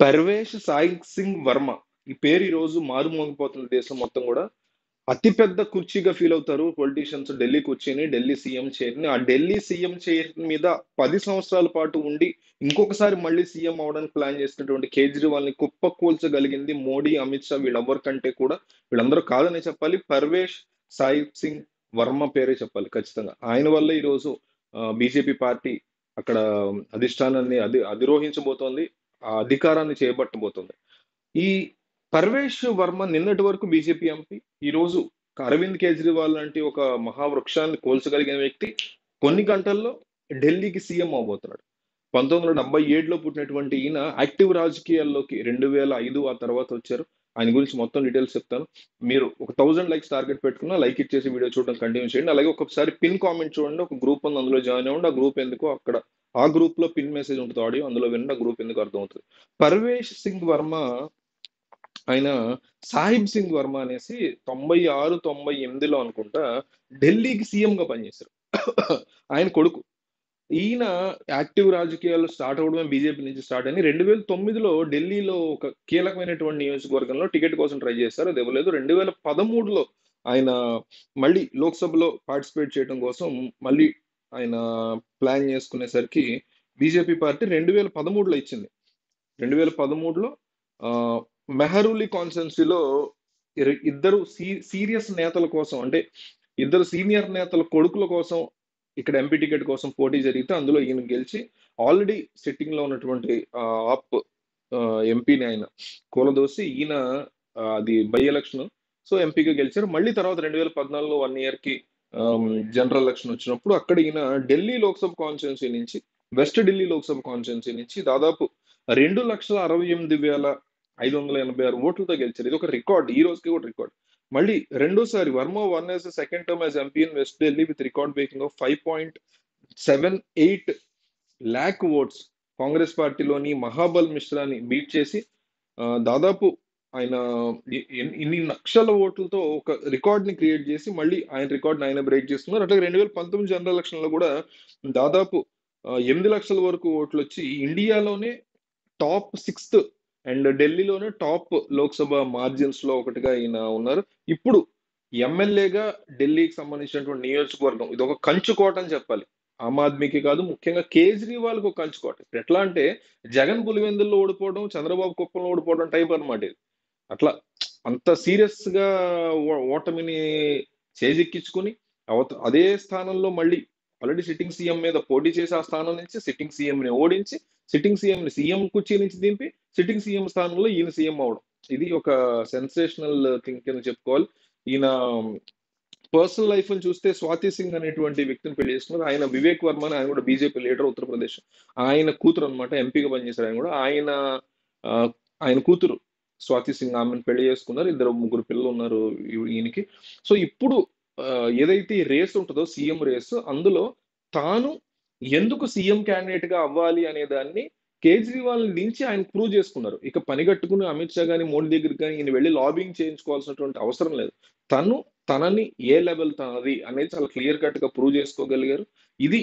పర్వేష్ సాయి సింగ్ వర్మ ఈ పేరు ఈ రోజు మారుమోగిపోతున్న దేశం మొత్తం కూడా. అతిపెద్ద కుర్చీగా ఫీల్ అవుతారు పొలిటీషియన్స్. ఢిల్లీ కూర్చొని ఢిల్లీ సీఎం చైర్ ని, ఆ ఢిల్లీ సీఎం చైర్ మీద 10 సంవత్సరాల పాటు ఉండి ఇంకొకసారి మళ్ళీ సీఎం అవడానికి ప్లాన్ చేసినటువంటి కేజ్రీవాల్ ని కుప్పకూల్చగలిగింది మోడీ, అమిత్ షా వీళ్ళెవ్వరికంటే కూడా. వీళ్ళందరూ కాదనే చెప్పాలి, పర్వేష్ సాయి సింగ్ వర్మ పేరే చెప్పాలి ఖచ్చితంగా. ఆయన వల్ల ఈరోజు బీజేపీ పార్టీ అక్కడ అధిష్టానాన్ని అధిరోహించబోతోంది, ఆ అధికారాన్ని చేపట్టబోతోంది. ఈ పర్వేష్ వర్మ నిన్నటి వరకు బీజేపీ ఎంపీ, ఈ రోజు అరవింద్ కేజ్రీవాల్ లాంటి ఒక మహావృక్షాన్ని కోల్చగలిగిన వ్యక్తి కొన్ని గంటల్లో ఢిల్లీకి సీఎం అవబోతున్నాడు. 1977లో పుట్టినటువంటి ఈయన యాక్టివ్ రాజకీయాల్లోకి 2005 ఆ తర్వాత వచ్చారు. ఆయన గురించి మొత్తం డీటెయిల్స్ చెప్తాను. మీరు ఒక 1000 లైక్స్ టార్గెట్ పెట్టుకున్నా లైక్ ఇచ్చేసి వీడియో చూడడం కంటిన్యూ చేయండి. అలాగే ఒకసారి పిన్ కామెంట్ చూడండి, ఒక గ్రూప్ ఉంది అందులో జాయిన్ అవ్వండి. ఆ గ్రూప్ ఎందుకో అక్కడ ఆ గ్రూప్ లో పిన్ మెసేజ్ ఉంటుంది, ఆడియో అందులో వినండి, ఆ గ్రూప్ ఎందుకు అర్థమవుతుంది. పర్వేష్ సింగ్ వర్మ ఆయన సాహిబ్ సింగ్ వర్మ అనేసి 96, 98లో అనుకుంటా ఢిల్లీకి సీఎం గా పనిచేశారు. ఆయన కొడుకు. ఈయన యాక్టివ్ రాజకీయాలు స్టార్ట్ అవడమే బీజేపీ నుంచి స్టార్ట్ అని 2009లో ఢిల్లీలో ఒక కీలకమైనటువంటి నియోజకవర్గంలో టికెట్ కోసం ట్రై చేశారు, అది ఇవ్వలేదు. 2013లో ఆయన మళ్ళీ లోక్సభలో పార్టిసిపేట్ చేయడం కోసం మళ్ళీ ఆయన ప్లాన్ చేసుకునేసరికి బీజేపీ పార్టీ 2013లో ఇచ్చింది. 2013లో మెహరూలి కాన్స్టిట్యున్సీలో ఇద్దరు సీరియస్ నేతల కోసం, అంటే ఇద్దరు సీనియర్ నేతల కొడుకుల కోసం ఇక్కడ ఎంపీ టికెట్ కోసం పోటీ జరిగితే అందులో ఈయన గెలిచి ఆల్రెడీ సిట్టింగ్ లో ఉన్నటువంటి ఆప్ ఎంపీని ఆయన కూలదోసి ఈయన అది బై ఎలక్షన్, సో ఎంపీగా గెలిచారు. మళ్ళీ తర్వాత 2014లో 1 year కి జనరల్ ఎలక్షన్ వచ్చినప్పుడు అక్కడ ఈయన ఢిల్లీ లోక్సభ కాన్స్టిట్యున్సీ నుంచి, వెస్ట్ ఢిల్లీ లోక్సభ కాన్స్టిట్యున్సీ నుంచి దాదాపు 2,68,586 ఓట్లతో గెలిచారు. ఇది ఒక రికార్డ్, ఈ రోజుకి కూడా రికార్డ్. మళ్ళీ రెండోసారి Varma won as second term as MP in West Delhi with record breaking of 5.78 lakh votes. Congress పార్టీలోని మహాబల్ మిశ్రాని బీట్ చేసి దాదాపు ఆయన ఇన్ని లక్షల ఓట్లతో ఒక రికార్డ్ ని క్రియేట్ చేసి మళ్ళీ ఆయన రికార్డ్ ఆయన బ్రేక్ చేస్తున్నారు. అట్లాగే 2019 జనరల్ ఎలక్షన్ లో కూడా దాదాపు 8 లక్షల వరకు ఓట్లు వచ్చి ఇండియాలోనే టాప్ 6th అండ్ ఢిల్లీలోనే టాప్ లోక్సభ మార్జిన్స్ లో ఒకటిగా ఈయన ఉన్నారు. ఇప్పుడు ఎమ్మెల్యేగా ఢిల్లీకి సంబంధించినటువంటి నియోజకవర్గం ఇది ఒక కంచుకోట అని చెప్పాలి. ఆమ్ ఆద్మీకి కాదు, ముఖ్యంగా కేజ్రీవాల్ కు ఒక కంచుకోట. ఇప్పుడు ఎట్లా అంటే జగన్ పులివెందుల్లో ఓడిపోవడం, చంద్రబాబు కుప్పంలో ఓడిపోవడం టైప్ అనమాట ఇది. అట్లా అంత సీరియస్ గా ఓటమిని చేజిక్కించుకుని అదే స్థానంలో మళ్ళీ ఆల్రెడీ సిట్టింగ్ సీఎం మీద పోటీ చేసి ఆ స్థానం నుంచి సిట్టింగ్ సీఎం ని ఓడించి సిట్టింగ్ సీఎం ని సీఎం కుర్చీ నుంచి దింపి సిట్టింగ్ సీఎం స్థానంలో ఈయన సీఎం అవడం, ఇది ఒక సెన్సేషనల్ థింగ్ కింద చెప్పుకోవాలి. ఈయన పర్సనల్ లైఫ్ ని చూస్తే స్వాతి సింగ్ అనేటువంటి వ్యక్తిని పెళ్లి చేసుకున్నారు. ఆయన వివేక్ వర్మ అని, ఆయన కూడా బీజేపీ లీడర్ ఉత్తరప్రదేశ్. ఆయన కూతురు అనమాట, ఎంపీగా పనిచేశారు ఆయన కూడా. ఆయన కూతురు స్వాతి సింగ్, ఆమెను పెళ్లి చేసుకున్నారు. 2-3 పిల్లలు ఉన్నారు ఈయనకి. సో ఇప్పుడు ఏదైతే రేస్ ఉంటుందో సీఎం రేస్, అందులో తాను ఎందుకు సీఎం క్యాండిడేట్ గా అవ్వాలి అనే దాన్ని కేజ్రీవాల్ నుంచి ఆయన ప్రూవ్ చేసుకున్నారు. ఇక పని కట్టుకుని అమిత్ షా గానీ మోడీ దగ్గరికి కానీ ఈయన వెళ్ళి లాబింగ్ చేయించుకోవాల్సినటువంటి అవసరం లేదు. తనని ఏ లెవెల్ తనది అనేది చాలా క్లియర్ కట్ గా ప్రూవ్ చేసుకోగలిగారు. ఇది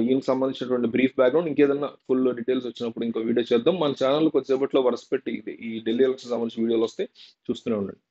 ఈయనకు సంబంధించినటువంటి బ్రీఫ్ బ్యాక్గ్రౌండ్. ఇంకేదన్నా ఫుల్ డీటెయిల్స్ వచ్చినప్పుడు ఇంకో వీడియో చేద్దాం. మన ఛానల్ కొద్దిసేపట్లో వరుస పెట్టి ఈ ఢిల్లీ ఎలక్షన్ సంబంధించిన వీడియోలు వస్తే చూస్తూనే ఉండండి.